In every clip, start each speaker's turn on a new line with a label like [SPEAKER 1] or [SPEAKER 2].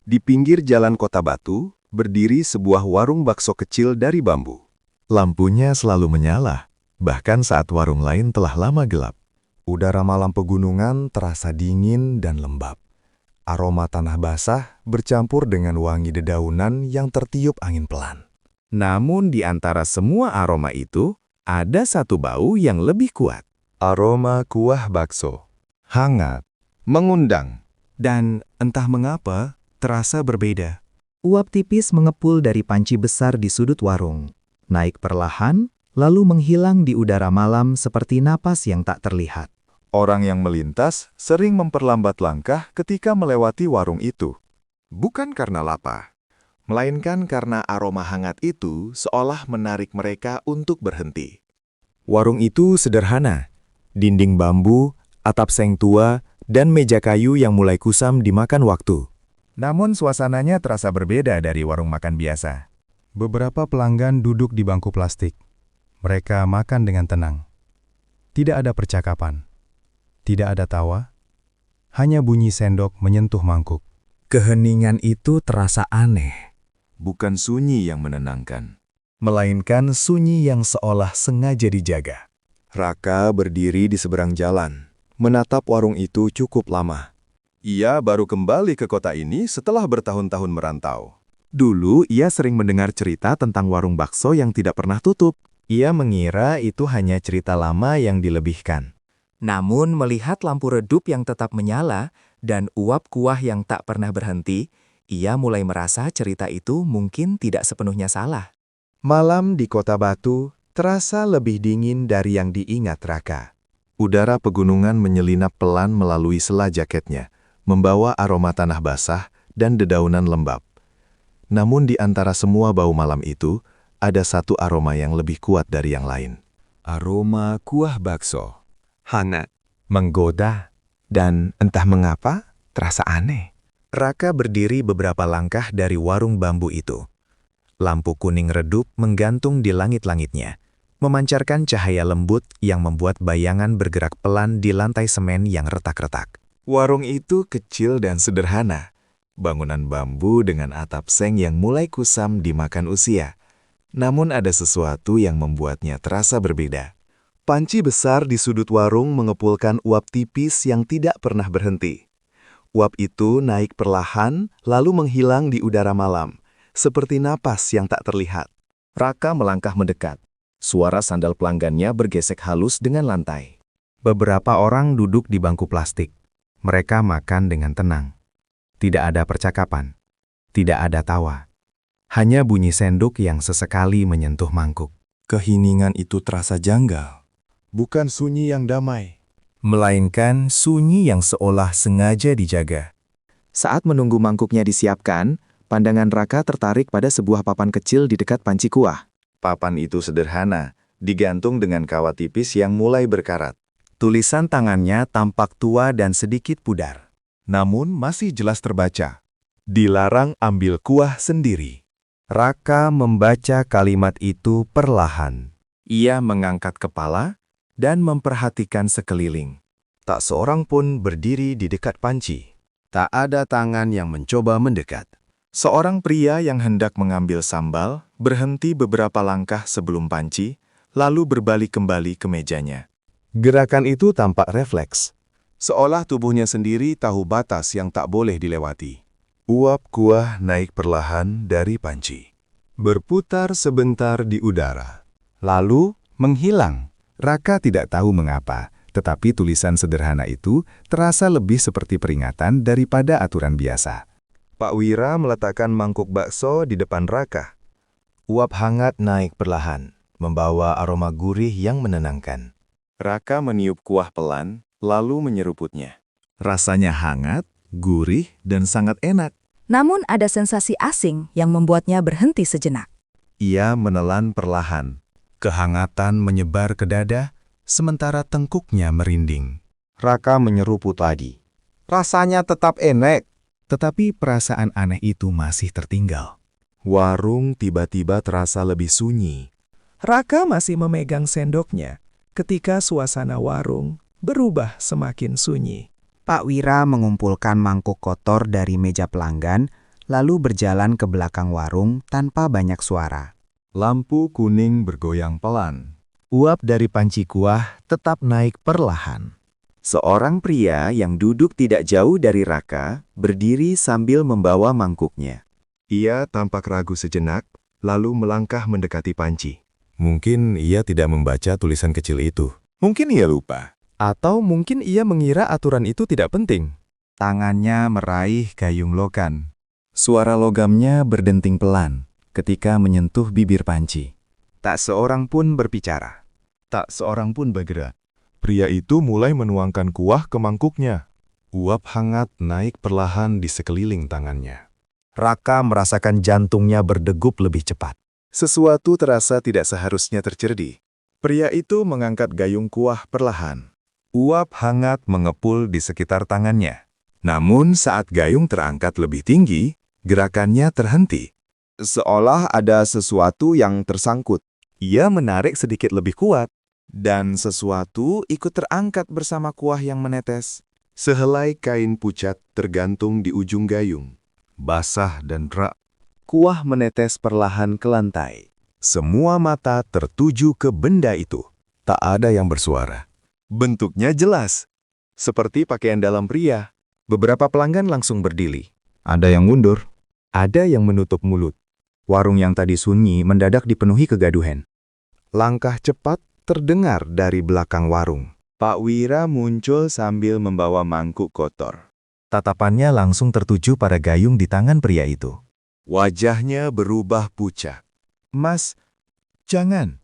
[SPEAKER 1] Di pinggir jalan Kota Batu, berdiri sebuah warung bakso kecil dari bambu.
[SPEAKER 2] Lampunya selalu menyala, bahkan saat warung lain telah lama gelap. Udara malam pegunungan terasa dingin dan lembab. Aroma tanah basah bercampur dengan wangi dedaunan yang tertiup angin pelan.
[SPEAKER 3] Namun di antara semua aroma itu, ada satu bau yang lebih kuat.
[SPEAKER 2] Aroma kuah bakso. Hangat.
[SPEAKER 3] Mengundang.
[SPEAKER 4] Dan entah mengapa, terasa berbeda.
[SPEAKER 5] Uap tipis mengepul dari panci besar di sudut warung. Naik perlahan, lalu menghilang di udara malam seperti napas yang tak terlihat.
[SPEAKER 2] Orang yang melintas sering memperlambat langkah ketika melewati warung itu.
[SPEAKER 3] Bukan karena lapar, melainkan karena aroma hangat itu seolah menarik mereka untuk berhenti.
[SPEAKER 4] Warung itu sederhana. Dinding bambu, atap seng tua, dan meja kayu yang mulai kusam dimakan waktu.
[SPEAKER 3] Namun suasananya terasa berbeda dari warung makan biasa.
[SPEAKER 6] Beberapa pelanggan duduk di bangku plastik. Mereka makan dengan tenang. Tidak ada percakapan. Tidak ada tawa. Hanya bunyi sendok menyentuh mangkuk.
[SPEAKER 4] Keheningan itu terasa aneh.
[SPEAKER 2] Bukan sunyi yang menenangkan.
[SPEAKER 4] Melainkan sunyi yang seolah sengaja dijaga.
[SPEAKER 1] Raka berdiri di seberang jalan, menatap warung itu cukup lama. Ia baru kembali ke kota ini setelah bertahun-tahun merantau.
[SPEAKER 3] Dulu ia sering mendengar cerita tentang warung bakso yang tidak pernah tutup.
[SPEAKER 4] Ia mengira itu hanya cerita lama yang dilebihkan.
[SPEAKER 5] Namun melihat lampu redup yang tetap menyala dan uap kuah yang tak pernah berhenti, ia mulai merasa cerita itu mungkin tidak sepenuhnya salah.
[SPEAKER 3] Malam di Kota Batu terasa lebih dingin dari yang diingat Raka.
[SPEAKER 2] Udara pegunungan menyelinap pelan melalui sela jaketnya, membawa aroma tanah basah dan dedaunan lembab. Namun di antara semua bau malam itu, ada satu aroma yang lebih kuat dari yang lain.
[SPEAKER 1] Aroma kuah bakso.
[SPEAKER 4] Hangat, menggoda, dan entah mengapa terasa aneh. Raka berdiri beberapa langkah dari warung bambu itu. Lampu kuning redup menggantung di langit-langitnya, memancarkan cahaya lembut yang membuat bayangan bergerak pelan di lantai semen yang retak-retak.
[SPEAKER 2] Warung itu kecil dan sederhana. Bangunan bambu dengan atap seng yang mulai kusam dimakan usia. Namun ada sesuatu yang membuatnya terasa berbeda. Panci besar di sudut warung mengepulkan uap tipis yang tidak pernah berhenti. Uap itu naik perlahan, lalu menghilang di udara malam, seperti napas yang tak terlihat.
[SPEAKER 3] Raka melangkah mendekat. Suara sandal pelanggannya bergesek halus dengan lantai.
[SPEAKER 4] Beberapa orang duduk di bangku plastik. Mereka makan dengan tenang. Tidak ada percakapan. Tidak ada tawa. Hanya bunyi sendok yang sesekali menyentuh mangkuk.
[SPEAKER 2] Keheningan itu terasa janggal. Bukan sunyi yang damai.
[SPEAKER 4] Melainkan sunyi yang seolah sengaja dijaga.
[SPEAKER 3] Saat menunggu mangkuknya disiapkan, pandangan Raka tertarik pada sebuah papan kecil di dekat panci kuah.
[SPEAKER 2] Papan itu sederhana, digantung dengan kawat tipis yang mulai berkarat.
[SPEAKER 4] Tulisan tangannya tampak tua dan sedikit pudar.
[SPEAKER 2] Namun masih jelas terbaca. Dilarang ambil kuah sendiri.
[SPEAKER 4] Raka membaca kalimat itu perlahan.
[SPEAKER 3] Ia mengangkat kepala dan memperhatikan sekeliling.
[SPEAKER 1] Tak seorang pun berdiri di dekat panci. Tak ada tangan yang mencoba mendekat.
[SPEAKER 2] Seorang pria yang hendak mengambil sambal berhenti beberapa langkah sebelum panci, lalu berbalik kembali ke mejanya.
[SPEAKER 1] Gerakan itu tampak refleks, seolah tubuhnya sendiri tahu batas yang tak boleh dilewati.
[SPEAKER 2] Uap kuah naik perlahan dari panci,
[SPEAKER 1] Berputar sebentar di udara.
[SPEAKER 4] Lalu menghilang. Raka tidak tahu mengapa, tetapi tulisan sederhana itu terasa lebih seperti peringatan daripada aturan biasa.
[SPEAKER 1] Pak Wira meletakkan mangkuk bakso di depan Raka.
[SPEAKER 4] Uap hangat naik perlahan, membawa aroma gurih yang menenangkan.
[SPEAKER 2] Raka meniup kuah pelan, lalu menyeruputnya. Rasanya hangat, gurih, dan sangat enak.
[SPEAKER 7] Namun ada sensasi asing yang membuatnya berhenti sejenak.
[SPEAKER 4] Ia menelan perlahan. Kehangatan menyebar ke dada, sementara tengkuknya merinding.
[SPEAKER 1] Raka menyeruput lagi. Rasanya tetap enak.
[SPEAKER 4] Tetapi perasaan aneh itu masih tertinggal.
[SPEAKER 2] Warung tiba-tiba terasa lebih sunyi.
[SPEAKER 8] Raka masih memegang sendoknya ketika suasana warung berubah semakin sunyi.
[SPEAKER 5] Pak Wira mengumpulkan mangkuk kotor dari meja pelanggan,
[SPEAKER 9] lalu berjalan ke belakang warung tanpa banyak suara.
[SPEAKER 1] Lampu kuning bergoyang pelan.
[SPEAKER 4] Uap dari panci kuah tetap naik perlahan.
[SPEAKER 2] Seorang pria yang duduk tidak jauh dari Raka berdiri sambil membawa mangkuknya.
[SPEAKER 1] Ia tampak ragu sejenak, lalu melangkah mendekati panci.
[SPEAKER 6] Mungkin ia tidak membaca tulisan kecil itu.
[SPEAKER 3] Mungkin ia lupa.
[SPEAKER 6] Atau mungkin ia mengira aturan itu tidak penting.
[SPEAKER 4] Tangannya meraih gayung logan. Suara logamnya berdenting pelan ketika menyentuh bibir panci. Tak seorang pun berbicara. Tak seorang pun bergerak.
[SPEAKER 1] Pria itu mulai menuangkan kuah ke mangkuknya. Uap hangat naik perlahan di sekeliling tangannya.
[SPEAKER 4] Raka merasakan jantungnya berdegup lebih cepat.
[SPEAKER 3] Sesuatu terasa tidak seharusnya terjadi. Pria itu mengangkat gayung kuah perlahan.
[SPEAKER 1] Uap hangat mengepul di sekitar tangannya.
[SPEAKER 3] Namun saat gayung terangkat lebih tinggi, gerakannya terhenti.
[SPEAKER 2] Seolah ada sesuatu yang tersangkut.
[SPEAKER 3] Ia menarik sedikit lebih kuat, dan sesuatu ikut terangkat bersama kuah yang menetes. Sehelai kain pucat tergantung di ujung gayung. Basah dan rak.
[SPEAKER 2] Kuah menetes perlahan ke lantai.
[SPEAKER 1] Semua mata tertuju ke benda itu. Tak ada yang bersuara. Bentuknya jelas, seperti pakaian dalam pria.
[SPEAKER 4] Beberapa pelanggan langsung berdiri. Ada yang mundur. Ada yang menutup mulut. Warung yang tadi sunyi mendadak dipenuhi kegaduhan.
[SPEAKER 1] Langkah cepat terdengar dari belakang warung.
[SPEAKER 2] Pak Wira muncul sambil membawa mangkuk kotor.
[SPEAKER 4] Tatapannya langsung tertuju pada gayung di tangan pria itu.
[SPEAKER 1] Wajahnya berubah pucat.
[SPEAKER 3] Mas, jangan.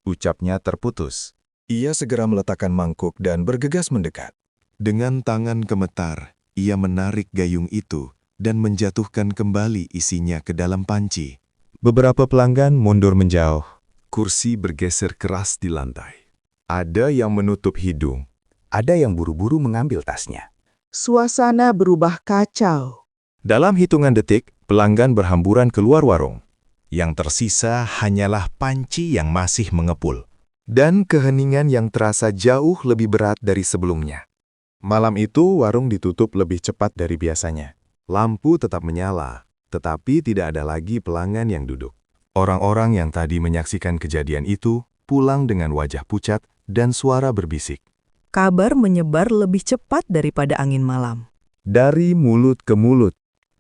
[SPEAKER 3] Ucapnya terputus.
[SPEAKER 1] Ia segera meletakkan mangkuk dan bergegas mendekat. Dengan tangan gemetar, ia menarik gayung itu dan menjatuhkan kembali isinya ke dalam panci.
[SPEAKER 6] Beberapa pelanggan mundur menjauh.
[SPEAKER 1] Kursi bergeser keras di lantai. Ada yang menutup hidung.
[SPEAKER 9] Ada yang buru-buru mengambil tasnya.
[SPEAKER 8] Suasana berubah kacau.
[SPEAKER 1] Dalam hitungan detik, pelanggan berhamburan keluar warung. Yang tersisa hanyalah panci yang masih mengepul. Dan keheningan yang terasa jauh lebih berat dari sebelumnya. Malam itu, warung ditutup lebih cepat dari biasanya. Lampu tetap menyala, tetapi tidak ada lagi pelanggan yang duduk. Orang-orang yang tadi menyaksikan kejadian itu pulang dengan wajah pucat dan suara berbisik.
[SPEAKER 7] Kabar menyebar lebih cepat daripada angin malam.
[SPEAKER 1] Dari mulut ke mulut,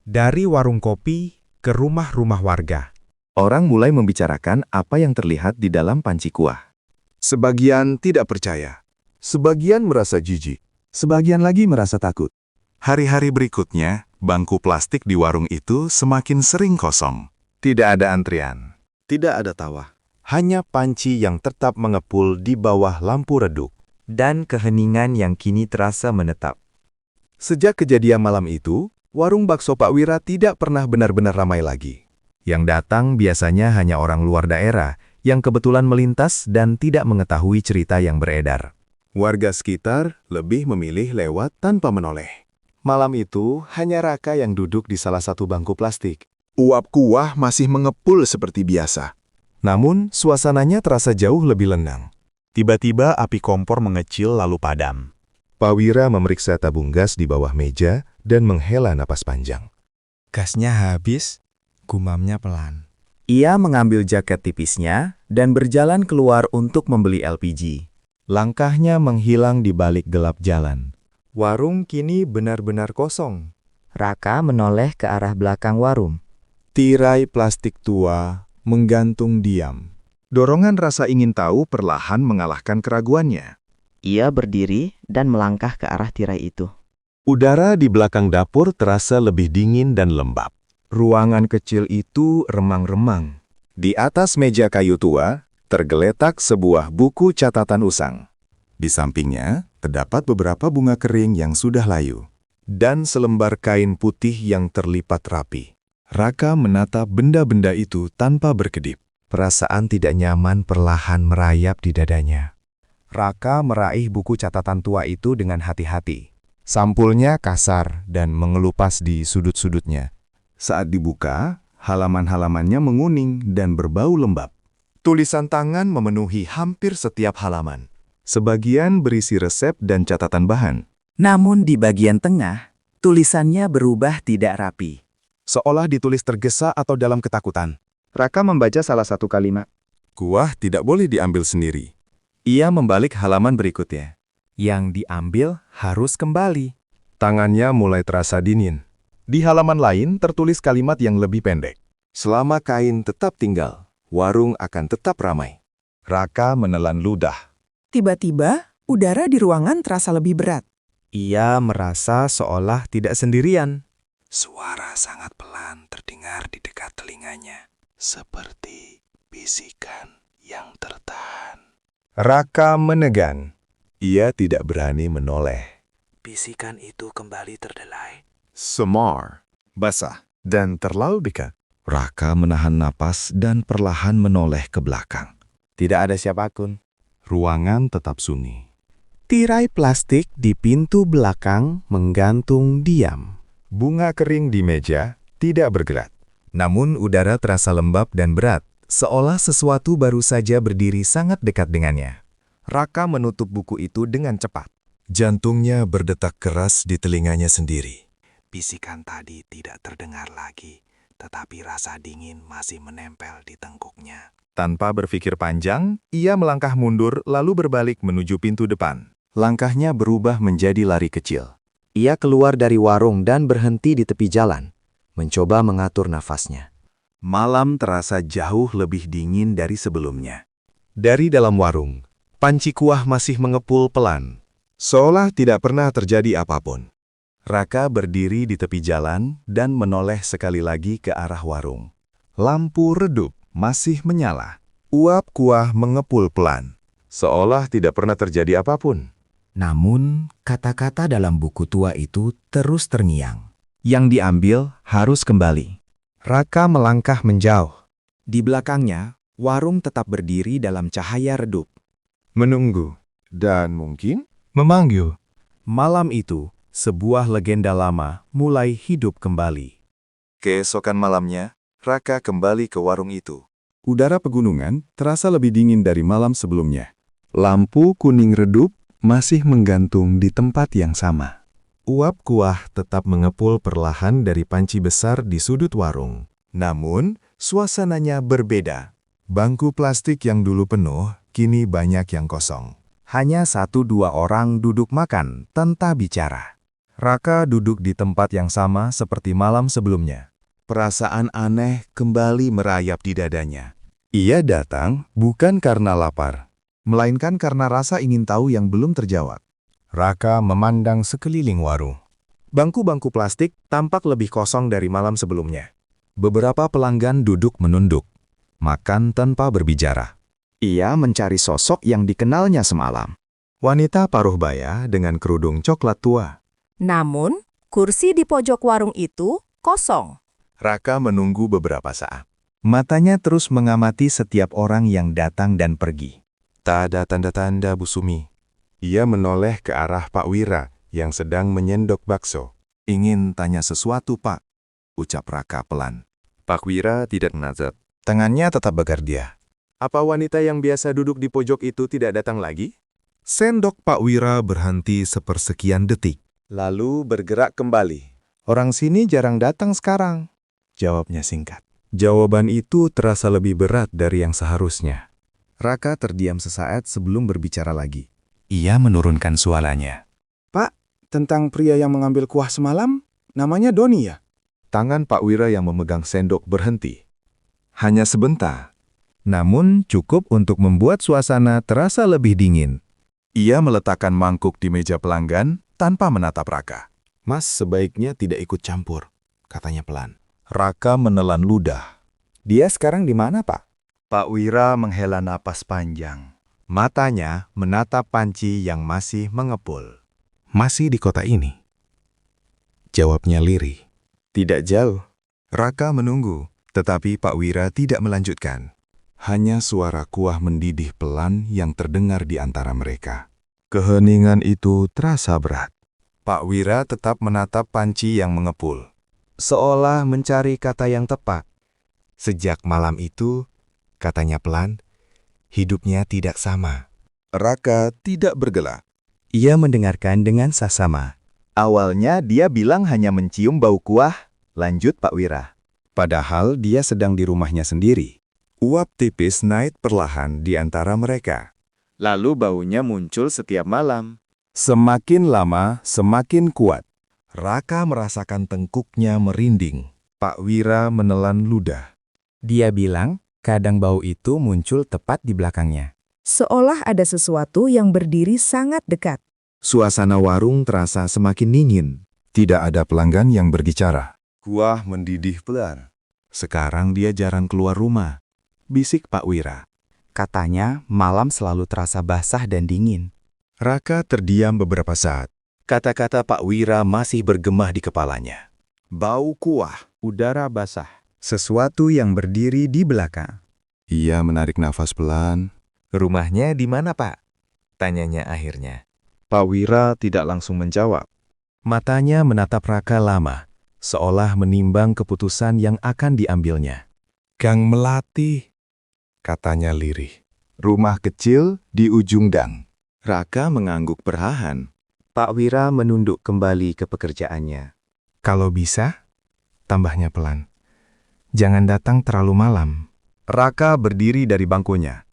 [SPEAKER 4] Dari warung kopi ke rumah-rumah warga.
[SPEAKER 2] Orang mulai membicarakan apa yang terlihat di dalam panci kuah.
[SPEAKER 3] Sebagian tidak percaya.
[SPEAKER 1] sebagian merasa jijik.
[SPEAKER 3] Sebagian lagi merasa takut.
[SPEAKER 1] Hari-hari berikutnya, bangku plastik di warung itu semakin sering kosong. Tidak ada antrian.
[SPEAKER 3] Tidak ada tawa.
[SPEAKER 1] Hanya panci yang tetap mengepul di bawah lampu redup.
[SPEAKER 2] Dan keheningan yang kini terasa menetap.
[SPEAKER 1] Sejak kejadian malam itu, warung bakso Pak Wira tidak pernah benar-benar ramai lagi. Yang datang biasanya hanya orang luar daerah yang kebetulan melintas dan tidak mengetahui cerita yang beredar. Warga sekitar lebih memilih lewat tanpa menoleh. Malam itu, hanya Raka yang duduk di salah satu bangku plastik.
[SPEAKER 3] Uap kuah masih mengepul seperti biasa.
[SPEAKER 1] Namun, suasananya terasa jauh lebih lenang. Tiba-tiba api kompor mengecil lalu padam. Pak Wira memeriksa tabung gas di bawah meja dan menghela napas panjang.
[SPEAKER 9] Gasnya habis, gumamnya pelan.
[SPEAKER 2] Ia mengambil jaket tipisnya dan berjalan keluar untuk membeli LPG.
[SPEAKER 1] Langkahnya menghilang di balik gelap jalan. Warung kini benar-benar kosong.
[SPEAKER 5] Raka menoleh ke arah belakang warung.
[SPEAKER 1] Tirai plastik tua menggantung diam. Dorongan rasa ingin tahu perlahan mengalahkan keraguannya.
[SPEAKER 5] Ia berdiri dan melangkah ke arah tirai itu.
[SPEAKER 1] Udara di belakang dapur terasa lebih dingin dan lembab. Ruangan kecil itu remang-remang. Di atas meja kayu tua, tergeletak sebuah buku catatan usang. Di sampingnya, terdapat beberapa bunga kering yang sudah layu. Dan selembar kain putih yang terlipat rapi. Raka menatap benda-benda itu tanpa berkedip. Perasaan tidak nyaman perlahan merayap di dadanya.
[SPEAKER 4] Raka meraih buku catatan tua itu dengan hati-hati.
[SPEAKER 1] Sampulnya kasar dan mengelupas di sudut-sudutnya. Saat dibuka, halaman-halamannya menguning dan berbau lembab. Tulisan tangan memenuhi hampir setiap halaman. Sebagian berisi resep dan catatan bahan.
[SPEAKER 5] Namun di bagian tengah, tulisannya berubah tidak rapi.
[SPEAKER 3] seolah ditulis tergesa atau dalam ketakutan.
[SPEAKER 1] Raka membaca salah satu kalimat.
[SPEAKER 3] Kuah tidak boleh diambil sendiri.
[SPEAKER 2] Ia membalik halaman berikutnya.
[SPEAKER 5] Yang diambil harus kembali.
[SPEAKER 3] Tangannya mulai terasa dingin. Di halaman lain tertulis kalimat yang lebih pendek. Selama kain tetap tinggal, warung akan tetap ramai. Raka menelan ludah.
[SPEAKER 8] Tiba-tiba, udara di ruangan terasa lebih berat.
[SPEAKER 4] Ia merasa seolah tidak sendirian.
[SPEAKER 2] Suara sangat pelan terdengar di dekat telinganya, seperti bisikan yang tertahan.
[SPEAKER 3] Raka menegan. Ia tidak berani menoleh.
[SPEAKER 2] Bisikan itu kembali terdelai.
[SPEAKER 3] Semar, basah, dan terlalu dekat. Raka menahan napas dan perlahan menoleh ke belakang.
[SPEAKER 4] Tidak ada siapapun.
[SPEAKER 3] Ruangan tetap sunyi.
[SPEAKER 4] Tirai plastik di pintu belakang menggantung diam.
[SPEAKER 3] Bunga kering di meja tidak bergerak.
[SPEAKER 4] Namun udara terasa lembab dan berat, seolah sesuatu baru saja berdiri sangat dekat dengannya.
[SPEAKER 3] Raka menutup buku itu dengan cepat. Jantungnya berdetak keras di telinganya sendiri.
[SPEAKER 2] Bisikan tadi tidak terdengar lagi, tetapi rasa dingin masih menempel di tengkuknya.
[SPEAKER 3] Tanpa berpikir panjang, ia melangkah mundur lalu berbalik menuju pintu depan. Langkahnya berubah menjadi lari kecil.
[SPEAKER 9] Ia keluar dari warung dan berhenti di tepi jalan, mencoba mengatur nafasnya.
[SPEAKER 3] Malam terasa jauh lebih dingin dari sebelumnya. Dari dalam warung, panci kuah masih mengepul pelan, seolah tidak pernah terjadi apapun. Raka berdiri di tepi jalan dan menoleh sekali lagi ke arah warung. Lampu redup masih menyala. Uap kuah mengepul pelan, seolah tidak pernah terjadi apapun.
[SPEAKER 5] Namun, kata-kata dalam buku tua itu terus terngiang. Yang diambil harus kembali.
[SPEAKER 4] Raka melangkah menjauh.
[SPEAKER 5] Di belakangnya, warung tetap berdiri dalam cahaya redup.
[SPEAKER 3] Menunggu, dan mungkin
[SPEAKER 6] Memanggil.
[SPEAKER 3] malam itu, sebuah legenda lama mulai hidup kembali. Keesokan malamnya, Raka kembali ke warung itu. Udara pegunungan terasa lebih dingin dari malam sebelumnya. Lampu kuning redup masih menggantung di tempat yang sama. Uap kuah tetap mengepul perlahan dari panci besar di sudut warung. Namun, suasananya berbeda. Bangku plastik yang dulu penuh, kini banyak yang kosong.
[SPEAKER 4] Hanya 1-2 orang duduk makan tanpa bicara.
[SPEAKER 3] Raka duduk di tempat yang sama seperti malam sebelumnya. Perasaan aneh kembali merayap di dadanya. Ia datang bukan karena lapar, melainkan karena rasa ingin tahu yang belum terjawab. Raka memandang sekeliling warung. Bangku-bangku plastik tampak lebih kosong dari malam sebelumnya. Beberapa pelanggan duduk menunduk, makan tanpa berbicara.
[SPEAKER 1] Ia mencari sosok yang dikenalnya semalam.
[SPEAKER 3] Wanita paruh baya dengan kerudung coklat tua.
[SPEAKER 7] Namun, kursi di pojok warung itu kosong.
[SPEAKER 3] Raka menunggu beberapa saat.
[SPEAKER 4] Matanya terus mengamati setiap orang yang datang dan pergi.
[SPEAKER 3] Tak ada tanda-tanda Bu Sumi. Ia menoleh ke arah Pak Wira yang sedang menyendok bakso. Ingin tanya sesuatu, Pak, ucap Raka pelan. Pak Wira tidak nazar. Tangannya tetap bergerdia. Apa wanita yang biasa duduk di pojok itu tidak datang lagi? Sendok Pak Wira berhenti sepersekian detik, lalu bergerak kembali. Orang sini jarang datang sekarang, jawabnya singkat. Jawaban itu terasa lebih berat dari yang seharusnya. Raka terdiam sesaat sebelum berbicara lagi. Ia menurunkan suaranya.
[SPEAKER 10] Pak, tentang pria yang mengambil kuah semalam, namanya Doni ya?
[SPEAKER 3] Tangan Pak Wira yang memegang sendok berhenti. Hanya sebentar. Namun cukup untuk membuat suasana terasa lebih dingin. Ia meletakkan mangkuk di meja pelanggan tanpa menatap Raka. Mas sebaiknya tidak ikut campur, katanya pelan. Raka menelan ludah.
[SPEAKER 1] Dia sekarang di mana, Pak?
[SPEAKER 3] Pak Wira menghela napas panjang. Matanya menatap panci yang masih mengepul. Masih di kota ini? Jawabnya lirih. Tidak jauh. Raka menunggu, tetapi Pak Wira tidak melanjutkan. Hanya suara kuah mendidih pelan yang terdengar di antara mereka. Keheningan itu terasa berat. Pak Wira tetap menatap panci yang mengepul, seolah mencari kata yang tepat. Sejak malam itu, katanya pelan, hidupnya tidak sama. Raka tidak bergelak.
[SPEAKER 4] Ia mendengarkan dengan saksama.
[SPEAKER 1] Awalnya dia bilang hanya mencium bau kuah, lanjut Pak Wira. Padahal dia sedang di rumahnya sendiri. Uap tipis naik perlahan di antara mereka.
[SPEAKER 3] Lalu baunya muncul setiap malam.
[SPEAKER 1] Semakin lama, semakin kuat. Raka merasakan tengkuknya merinding. Pak Wira menelan ludah.
[SPEAKER 4] Dia bilang, kadang bau itu muncul tepat di belakangnya.
[SPEAKER 7] Seolah ada sesuatu yang berdiri sangat dekat.
[SPEAKER 1] Suasana warung terasa semakin dingin. Tidak ada pelanggan yang berbicara. Kuah mendidih pelan. Sekarang dia jarang keluar rumah. Bisik Pak Wira.
[SPEAKER 4] Katanya, malam selalu terasa basah dan dingin.
[SPEAKER 1] Raka terdiam beberapa saat. Kata-kata Pak Wira masih bergema di kepalanya. Bau kuah, udara basah. Sesuatu yang berdiri di belakang. Ia menarik nafas pelan.
[SPEAKER 4] Rumahnya di mana, Pak? Tanyanya akhirnya.
[SPEAKER 1] Pak Wira tidak langsung menjawab. Matanya menatap Raka lama, seolah menimbang keputusan yang akan diambilnya. Gang Melati, katanya lirih. Rumah kecil di ujung gang. Raka mengangguk perlahan.
[SPEAKER 9] Pak Wira menunduk kembali ke pekerjaannya.
[SPEAKER 6] Kalau bisa, tambahnya pelan. Jangan datang terlalu malam.
[SPEAKER 1] Raka berdiri dari bangkunya.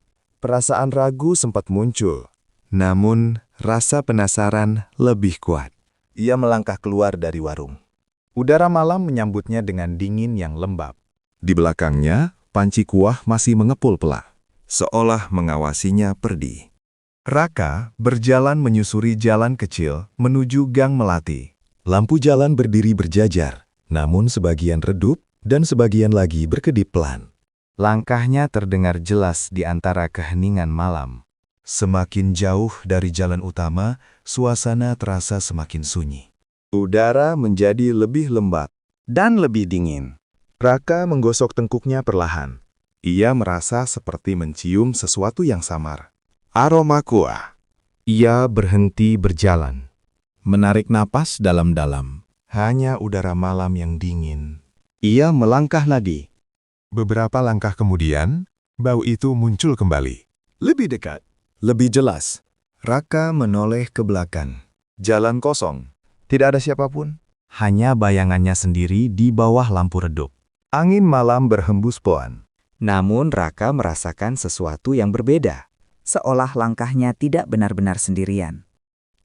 [SPEAKER 1] Perasaan ragu sempat muncul. Namun, rasa penasaran lebih kuat. Ia melangkah keluar dari warung. Udara malam menyambutnya dengan dingin yang lembab. Di belakangnya, panci kuah masih mengepul pelan, seolah mengawasinya pergi. Raka berjalan menyusuri jalan kecil menuju Gang Melati. Lampu jalan berdiri berjajar, namun sebagian redup dan sebagian lagi berkedip pelan. Langkahnya terdengar jelas di antara keheningan malam. Semakin jauh dari jalan utama, suasana terasa semakin sunyi. Udara menjadi lebih lembab dan lebih dingin. Raka menggosok tengkuknya perlahan. Ia merasa seperti mencium sesuatu yang samar. Aroma kuah. Ia berhenti berjalan. Menarik napas dalam-dalam. Hanya udara malam yang dingin. Ia melangkah lagi.
[SPEAKER 6] Beberapa langkah kemudian, bau itu muncul kembali.
[SPEAKER 1] Lebih dekat. Lebih jelas. Raka menoleh ke belakang. Jalan kosong. Tidak ada siapapun. Hanya bayangannya sendiri di bawah lampu redup. Angin malam berhembus pelan.
[SPEAKER 5] Namun Raka merasakan sesuatu yang berbeda. Seolah langkahnya tidak benar-benar sendirian.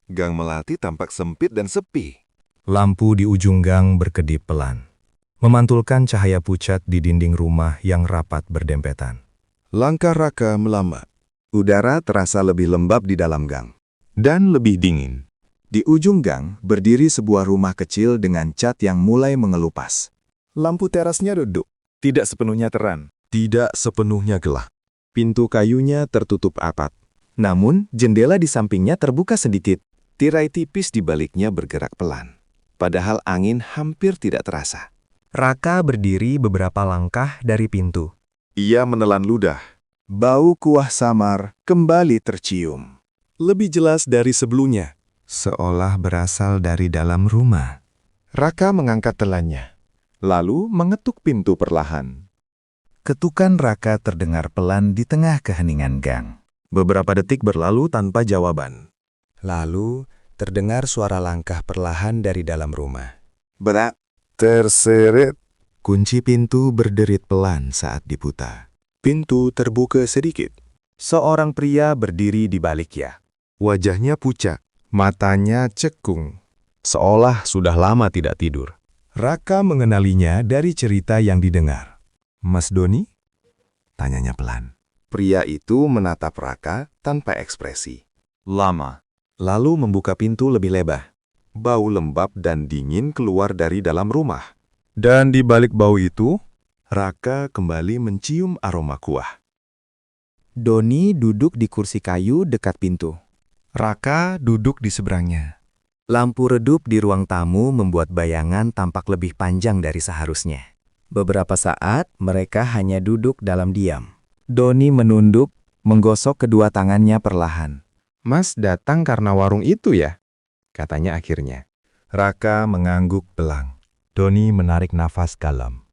[SPEAKER 1] Gang Melati tampak sempit dan sepi. Lampu di ujung gang berkedip pelan, memantulkan cahaya pucat di dinding rumah yang rapat berdempetan. Langkah Raka melambat. Udara terasa lebih lembab di dalam gang. Dan lebih dingin. Di ujung gang berdiri sebuah rumah kecil dengan cat yang mulai mengelupas. Lampu terasnya redup. Tidak sepenuhnya terang. Tidak sepenuhnya gelap. Pintu kayunya tertutup rapat. Namun, jendela di sampingnya terbuka sedikit. Tirai tipis di baliknya bergerak pelan. Padahal angin hampir tidak terasa.
[SPEAKER 4] Raka berdiri beberapa langkah dari pintu.
[SPEAKER 1] Ia menelan ludah. Bau kuah samar kembali tercium. Lebih jelas dari sebelumnya. Seolah berasal dari dalam rumah. Raka mengangkat telannya. Lalu mengetuk pintu perlahan. Ketukan Raka terdengar pelan di tengah keheningan gang. Beberapa detik berlalu tanpa jawaban. Lalu terdengar suara langkah perlahan dari dalam rumah. Berat. Terseret. Kunci pintu berderit pelan saat diputar. Pintu terbuka sedikit. Seorang pria berdiri di baliknya. Wajahnya pucat, matanya cekung. Seolah sudah lama tidak tidur. Raka mengenalinya dari cerita yang didengar. Mas Doni? Tanyanya pelan. Pria itu menatap Raka tanpa ekspresi. Lama. Lalu membuka pintu lebih lebar. Bau lembab dan dingin keluar dari dalam rumah. Dan di balik bau itu, Raka kembali mencium aroma kuah.
[SPEAKER 5] Doni duduk di kursi kayu dekat pintu.
[SPEAKER 1] Raka duduk di seberangnya.
[SPEAKER 5] Lampu redup di ruang tamu membuat bayangan tampak lebih panjang dari seharusnya. Beberapa saat, mereka hanya duduk dalam diam. Doni menunduk, menggosok kedua tangannya perlahan.
[SPEAKER 6] Mas datang karena warung itu ya? Katanya akhirnya.
[SPEAKER 1] Raka mengangguk belang. Doni menarik nafas dalam.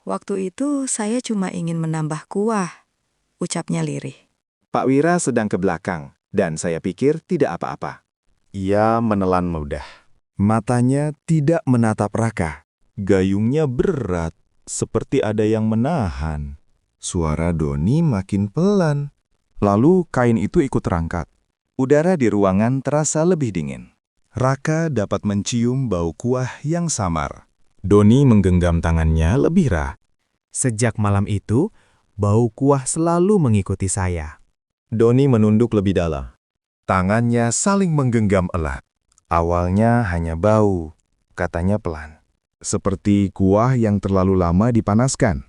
[SPEAKER 7] Waktu itu saya cuma ingin menambah kuah, ucapnya lirih.
[SPEAKER 1] Pak Wira sedang ke belakang, dan saya pikir tidak apa-apa. Ia menelan mudah. Matanya tidak menatap Raka.
[SPEAKER 3] Gayungnya berat, seperti ada yang menahan. Suara Doni makin pelan.
[SPEAKER 1] Lalu kain itu ikut terangkat. Udara di ruangan terasa lebih dingin. Raka dapat mencium bau kuah yang samar. Doni menggenggam tangannya lebih erat.
[SPEAKER 5] Sejak malam itu, bau kuah selalu mengikuti saya.
[SPEAKER 1] Doni menunduk lebih dalam. Tangannya saling menggenggam erat. Awalnya hanya bau, katanya pelan. Seperti kuah yang terlalu lama dipanaskan.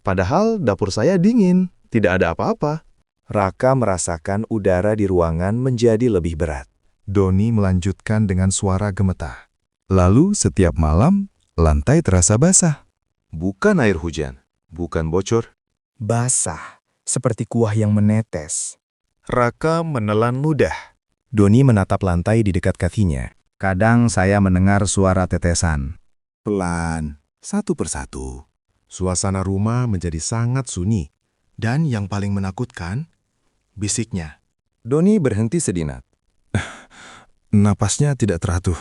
[SPEAKER 1] Padahal dapur saya dingin, tidak ada apa-apa. Raka merasakan udara di ruangan menjadi lebih berat. Doni melanjutkan dengan suara gemetar. Lalu setiap malam, lantai terasa basah. Bukan air hujan, bukan bocor.
[SPEAKER 5] Basah, seperti kuah yang menetes.
[SPEAKER 1] Raka menelan ludah. Doni menatap lantai di dekat kakinya. Kadang saya mendengar suara tetesan. Pelan, satu persatu. Suasana rumah menjadi sangat sunyi. Dan yang paling menakutkan, bisiknya. Doni berhenti sejenak. Napasnya tidak teratur.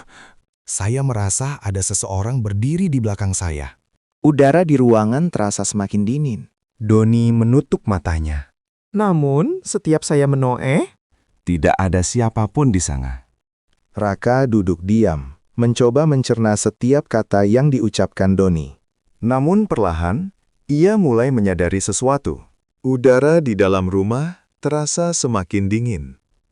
[SPEAKER 1] Saya merasa ada seseorang berdiri di belakang saya.
[SPEAKER 9] Udara di ruangan terasa semakin dingin.
[SPEAKER 1] Doni menutup matanya.
[SPEAKER 8] Namun, setiap saya menoleh,
[SPEAKER 1] Tidak ada siapapun di sana. Raka duduk diam, mencoba mencerna setiap kata yang diucapkan Doni. Namun perlahan, ia mulai menyadari sesuatu. Udara di dalam rumah terasa semakin dingin.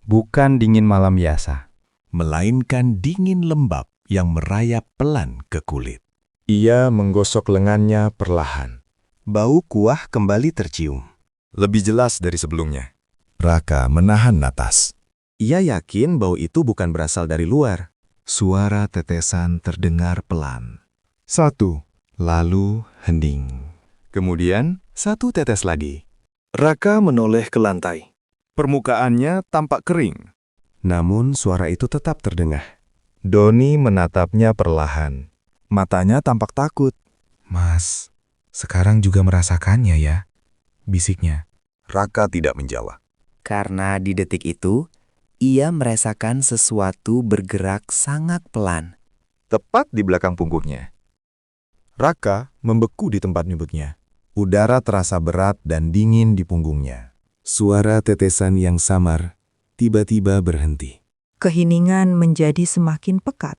[SPEAKER 1] Bukan dingin malam biasa, melainkan dingin lembab yang merayap pelan ke kulit. Ia menggosok lengannya perlahan. Bau kuah kembali tercium. Lebih jelas dari sebelumnya. Raka menahan napas. Ia yakin bau itu bukan berasal dari luar. Suara tetesan terdengar pelan. 1, lalu hening. Kemudian 1 tetes lagi. Raka menoleh ke lantai. Permukaannya tampak kering. Namun suara itu tetap terdengar. Doni menatapnya perlahan. Matanya tampak takut. Mas, sekarang juga merasakannya ya? Bisiknya. Raka tidak menjawab.
[SPEAKER 5] Karena di detik itu, ia merasakan sesuatu bergerak sangat pelan.
[SPEAKER 1] Tepat di belakang punggungnya. Raka membeku di tempat nyebutnya. Udara terasa berat dan dingin di punggungnya. Suara tetesan yang samar tiba-tiba berhenti.
[SPEAKER 7] Keheningan menjadi semakin pekat.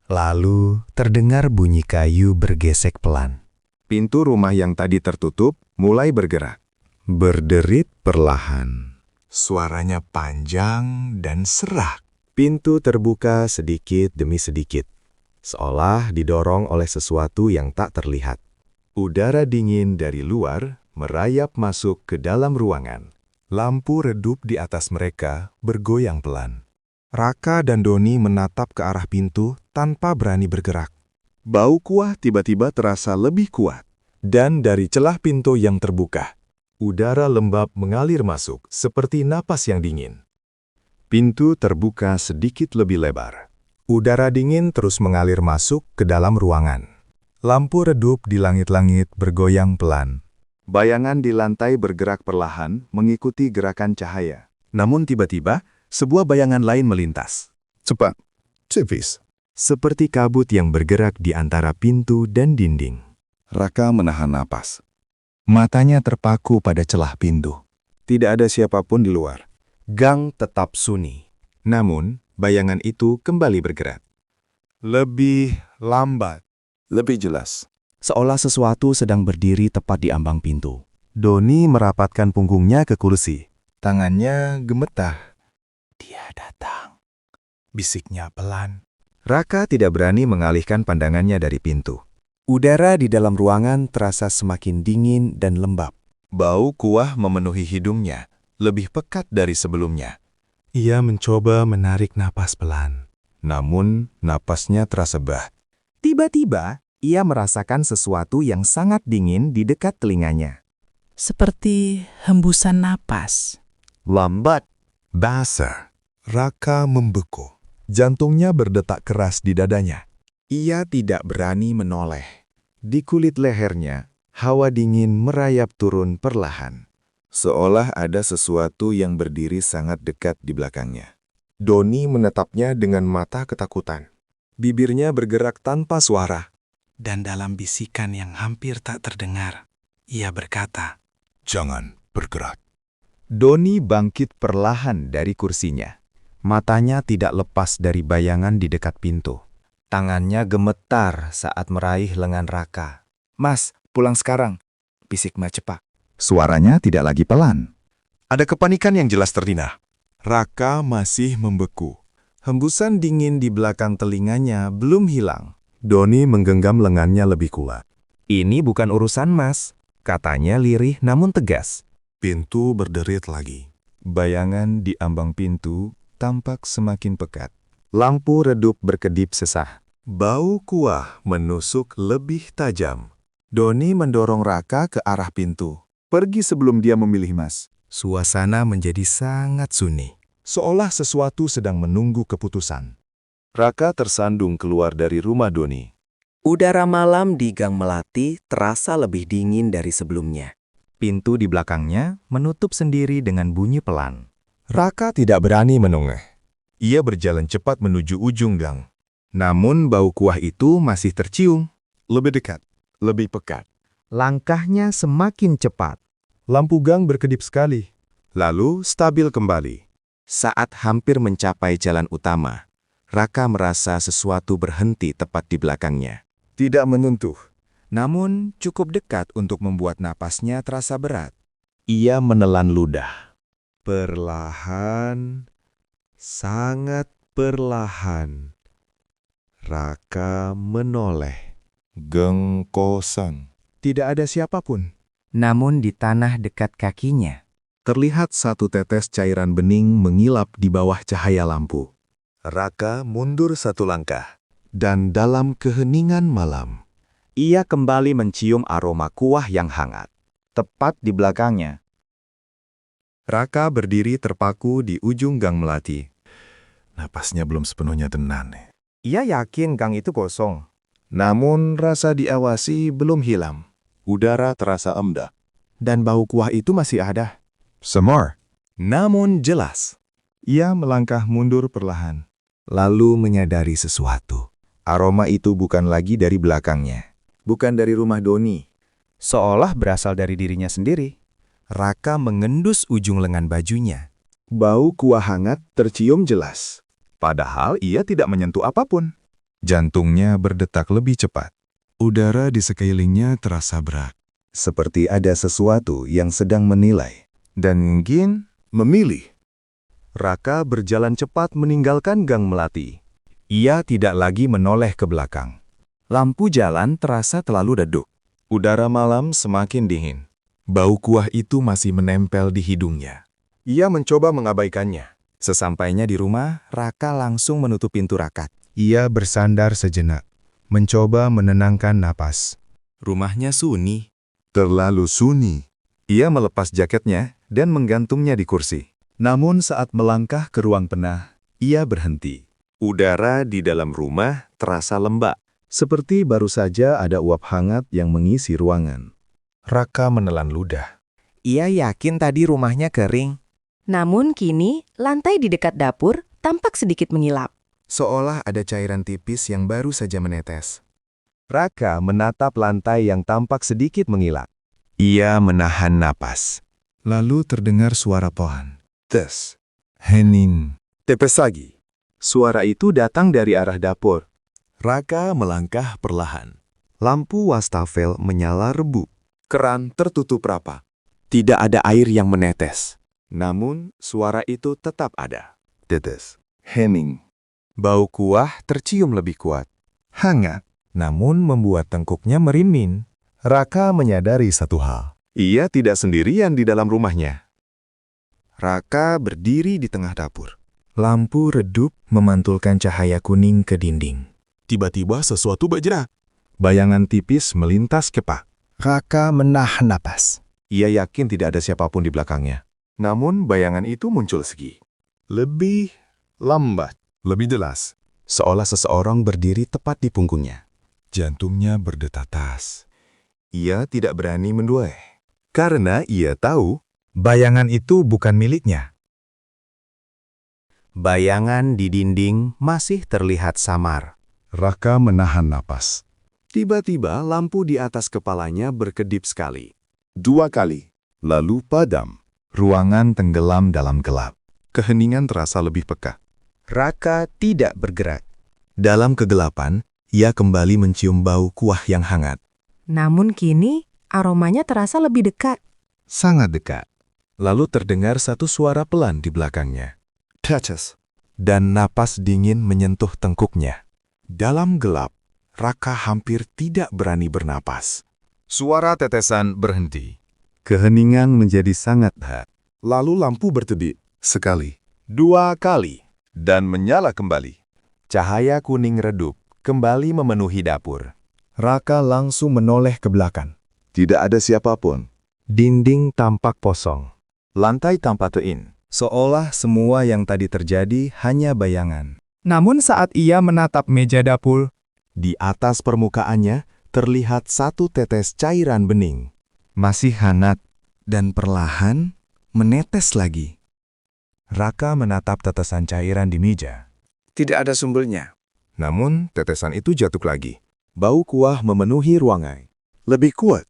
[SPEAKER 1] Lalu terdengar bunyi kayu bergesek pelan. Pintu rumah yang tadi tertutup mulai bergerak. Berderit perlahan. Suaranya panjang dan serak. Pintu terbuka sedikit demi sedikit. Seolah didorong oleh sesuatu yang tak terlihat. Udara dingin dari luar merayap masuk ke dalam ruangan. Lampu redup di atas mereka bergoyang pelan. Raka dan Doni menatap ke arah pintu tanpa berani bergerak. Bau kuah tiba-tiba terasa lebih kuat. Dan dari celah pintu yang terbuka, udara lembab mengalir masuk seperti napas yang dingin. Pintu terbuka sedikit lebih lebar. Udara dingin terus mengalir masuk ke dalam ruangan. Lampu redup di langit-langit bergoyang pelan. Bayangan di lantai bergerak perlahan mengikuti gerakan cahaya. Namun tiba-tiba, sebuah bayangan lain melintas. Cepat, tipis. Seperti kabut yang bergerak di antara pintu dan dinding. Raka menahan napas. Matanya terpaku pada celah pintu. Tidak ada siapapun di luar. Gang tetap sunyi. Namun, bayangan itu kembali bergerak. Lebih lambat. Lebih jelas. Seolah sesuatu sedang berdiri tepat di ambang pintu. Doni merapatkan punggungnya ke kursi. Tangannya gemetar. Dia datang. Bisiknya pelan. Raka tidak berani mengalihkan pandangannya dari pintu. Udara di dalam ruangan terasa semakin dingin dan lembab. Bau kuah memenuhi hidungnya, lebih pekat dari sebelumnya. Ia mencoba menarik napas pelan. Namun, napasnya terasa bah. Tiba-tiba, ia merasakan sesuatu yang sangat dingin di dekat telinganya.
[SPEAKER 11] Seperti hembusan napas.
[SPEAKER 1] Lambat. Basah. Raka membeku. Jantungnya berdetak keras di dadanya. Ia tidak berani menoleh. Di kulit lehernya, hawa dingin merayap turun perlahan. Seolah ada sesuatu yang berdiri sangat dekat di belakangnya. Doni menatapnya dengan mata ketakutan. Bibirnya bergerak tanpa suara.
[SPEAKER 4] Dan dalam bisikan yang hampir tak terdengar, ia berkata,
[SPEAKER 3] Jangan bergerak.
[SPEAKER 1] Doni bangkit perlahan dari kursinya. Matanya tidak lepas dari bayangan di dekat pintu.
[SPEAKER 5] Tangannya gemetar saat meraih lengan Raka.
[SPEAKER 10] Mas, pulang sekarang. Bisik Macepak.
[SPEAKER 1] Suaranya tidak lagi pelan.
[SPEAKER 3] Ada kepanikan yang jelas terdengar. Raka masih membeku.
[SPEAKER 1] Hembusan dingin di belakang telinganya belum hilang. Doni menggenggam lengannya lebih kuat.
[SPEAKER 5] Ini bukan urusan Mas, katanya lirih namun tegas.
[SPEAKER 3] Pintu berderit lagi.
[SPEAKER 1] Bayangan di ambang pintu tampak semakin pekat. Lampu redup berkedip sesah.
[SPEAKER 3] Bau kuah menusuk lebih tajam.
[SPEAKER 1] Doni mendorong Raka ke arah pintu. Pergi sebelum dia memilih Mas.
[SPEAKER 4] Suasana menjadi sangat sunyi.
[SPEAKER 1] Seolah sesuatu sedang menunggu keputusan. Raka tersandung keluar dari rumah Doni.
[SPEAKER 5] Udara malam di Gang Melati terasa lebih dingin dari sebelumnya.
[SPEAKER 4] Pintu di belakangnya menutup sendiri dengan bunyi pelan.
[SPEAKER 1] Raka tidak berani menoleh. Ia berjalan cepat menuju ujung gang. Namun bau kuah itu masih tercium. Lebih dekat, lebih pekat.
[SPEAKER 4] Langkahnya semakin cepat.
[SPEAKER 1] Lampu gang berkedip sekali. Lalu stabil kembali.
[SPEAKER 2] Saat hampir mencapai jalan utama, Raka merasa sesuatu berhenti tepat di belakangnya.
[SPEAKER 1] Tidak menyentuh, namun cukup dekat untuk membuat napasnya terasa berat. Ia menelan ludah. Perlahan, sangat perlahan. Raka menoleh. Gengkosan. Tidak ada siapapun.
[SPEAKER 5] Namun di tanah dekat kakinya,
[SPEAKER 1] Terlihat satu tetes cairan bening mengilap di bawah cahaya lampu. Raka mundur satu langkah. Dan dalam keheningan malam, ia kembali mencium aroma kuah yang hangat. Tepat di belakangnya, Raka berdiri terpaku di ujung gang Melati.
[SPEAKER 3] Napasnya belum sepenuhnya tenang.
[SPEAKER 1] Ia yakin gang itu kosong. Namun rasa diawasi belum hilang. Udara terasa emdah. Dan bau kuah itu masih ada. Semar. Namun jelas. Ia melangkah mundur perlahan. Lalu menyadari sesuatu. Aroma itu bukan lagi dari belakangnya. Bukan dari rumah Doni. Seolah berasal dari dirinya sendiri. Raka mengendus ujung lengan bajunya. Bau kuah hangat tercium jelas. Padahal ia tidak menyentuh apapun. Jantungnya berdetak lebih cepat. Udara di sekelilingnya terasa berat. Seperti ada sesuatu yang sedang menilai. Dan mungkin memilih. Raka berjalan cepat meninggalkan Gang Melati. Ia tidak lagi menoleh ke belakang. Lampu jalan terasa terlalu redup. Udara malam semakin dingin. Bau kuah itu masih menempel di hidungnya. Ia mencoba mengabaikannya. Sesampainya di rumah, Raka langsung menutup pintu rakat. Ia bersandar sejenak, mencoba menenangkan napas. Rumahnya sunyi. Terlalu sunyi. Ia melepas jaketnya dan menggantungnya di kursi. Namun saat melangkah ke ruang tengah, ia berhenti. Udara di dalam rumah terasa lembab. Seperti baru saja ada uap hangat yang mengisi ruangan. Raka menelan ludah.
[SPEAKER 5] ia yakin tadi rumahnya kering.
[SPEAKER 12] Namun kini, lantai di dekat dapur tampak sedikit mengilap.
[SPEAKER 1] Seolah ada cairan tipis yang baru saja menetes. Raka menatap lantai yang tampak sedikit mengilap. Ia menahan napas. Lalu terdengar suara pohon. Tes. Hening. Tepes lagi. Suara itu datang dari arah dapur. Raka melangkah perlahan. Lampu wastafel menyala redup. Keran tertutup rapat. Tidak ada air yang menetes. Namun, suara itu tetap ada. Tetes. Hening. Bau kuah tercium lebih kuat. Hangat. Namun membuat tengkuknya merinding. Raka menyadari satu hal. Ia tidak sendirian di dalam rumahnya. Raka berdiri di tengah dapur. Lampu redup memantulkan cahaya kuning ke dinding. Tiba-tiba sesuatu bergerak. Bayangan tipis melintas kepak. Raka menahan napas. Ia yakin tidak ada siapapun di belakangnya. Namun bayangan itu muncul segi. Lebih lambat. Lebih jelas. Seolah seseorang berdiri tepat di punggungnya. Jantungnya berdetak tas. Ia tidak berani menoleh. Karena ia tahu bayangan itu bukan miliknya.
[SPEAKER 5] Bayangan di dinding masih terlihat samar.
[SPEAKER 1] Raka menahan napas.
[SPEAKER 3] Tiba-tiba lampu di atas kepalanya berkedip sekali.
[SPEAKER 1] 2 kali, lalu padam. Ruangan tenggelam dalam gelap. Keheningan terasa lebih peka.
[SPEAKER 4] Raka tidak bergerak. Dalam kegelapan, ia kembali mencium bau kuah yang hangat.
[SPEAKER 12] Namun kini, aromanya terasa lebih dekat.
[SPEAKER 1] Sangat dekat. Lalu terdengar satu suara pelan di belakangnya.
[SPEAKER 3] Tetes.
[SPEAKER 1] Dan napas dingin menyentuh tengkuknya. Dalam gelap, Raka hampir tidak berani bernapas. Suara tetesan berhenti. Keheningan menjadi sangat hebat. Lalu lampu berkedip. Sekali, 2 kali, dan menyala kembali. Cahaya kuning redup kembali memenuhi dapur.
[SPEAKER 6] Raka langsung menoleh ke belakang.
[SPEAKER 1] Tidak ada siapapun.
[SPEAKER 6] Dinding tampak kosong.
[SPEAKER 1] Lantai tampak tein.
[SPEAKER 6] Seolah semua yang tadi terjadi hanya bayangan.
[SPEAKER 8] Namun saat ia menatap meja dapur,
[SPEAKER 1] Di atas permukaannya terlihat satu tetes cairan bening.
[SPEAKER 6] Masih hangat.
[SPEAKER 2] Dan perlahan menetes lagi.
[SPEAKER 6] Raka menatap tetesan cairan di meja.
[SPEAKER 10] Tidak ada sumbernya.
[SPEAKER 1] Namun, tetesan itu jatuh lagi. Bau kuah memenuhi ruangan. Lebih kuat.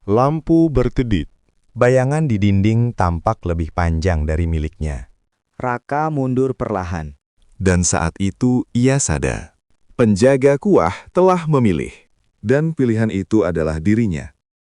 [SPEAKER 1] Lampu berkedip.
[SPEAKER 6] Bayangan di dinding tampak lebih panjang dari miliknya.
[SPEAKER 5] Raka mundur perlahan.
[SPEAKER 1] Dan saat itu ia sadar. Penjaga kuah telah memilih. Dan pilihan itu adalah dirinya.